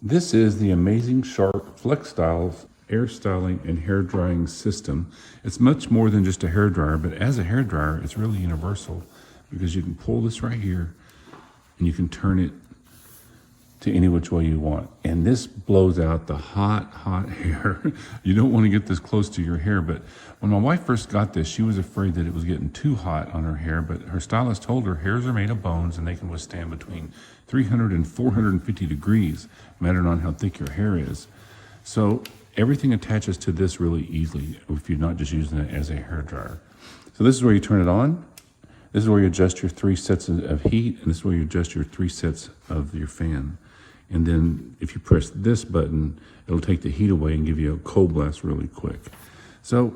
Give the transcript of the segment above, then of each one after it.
This is the amazing Shark FlexStyle air styling and hair drying system. It's much more than just a hair dryer, but as a hair dryer, it's really universal because you can pull this right here and you can turn it to any which way you want. And this blows out the hot hair. You don't want to get this close to your hair, but when my wife first got this, she was afraid that it was getting too hot on her hair, but her stylist told her hairs are made of bones and they can withstand between 300 and 450 degrees, depending on how thick your hair is. So everything attaches to this really easily if you're not just using it as a hair dryer. So this is where you turn it on. This is where you adjust your 3 sets of heat, and this is where you adjust your 3 sets of your fan. And then if you press this button, it'll take the heat away and give you a cold blast really quick. So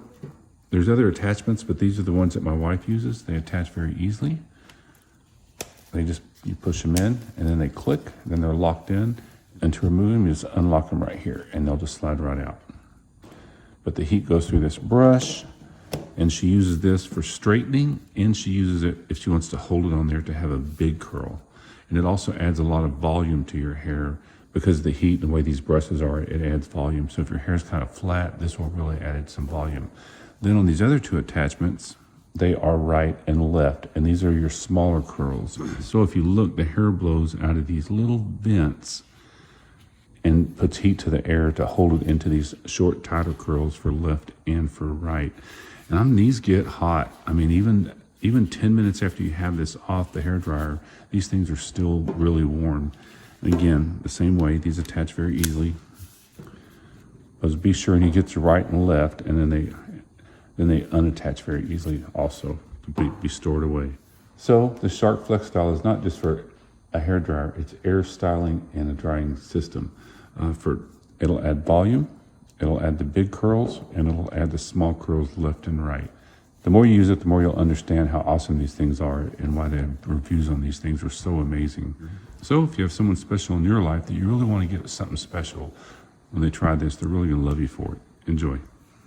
there's other attachments, but these are the ones that my wife uses. They attach very easily. You push them in and then they click, then they're locked in. And to remove them, you just unlock them right here and they'll just slide right out. But the heat goes through this brush, and she uses this for straightening, and she uses it if she wants to hold it on there to have a big curl. And it also adds a lot of volume to your hair because of the heat and the way these brushes are, it adds volume. So if your hair is kind of flat, this will really add some volume. Then on these other 2 attachments, they are right and left, and these are your smaller curls. So if you look, the hair blows out of these little vents and puts heat to the air to hold it into these short, tighter curls for left and for right. And these get hot. I mean, even 10 minutes after you have this off the hair dryer, these things are still really warm. And again, the same way, these attach very easily. But be sure and you get to right and left, and then they unattach very easily also to be stored away. So the Shark FlexStyle is not just for a hair dryer, it's air styling and a drying system. It'll add volume, it'll add the big curls, and it'll add the small curls left and right. The more you use it, the more you'll understand how awesome these things are and why the reviews on these things are so amazing. So if you have someone special in your life that you really want to get something special, when they try this, they're really going to love you for it. Enjoy.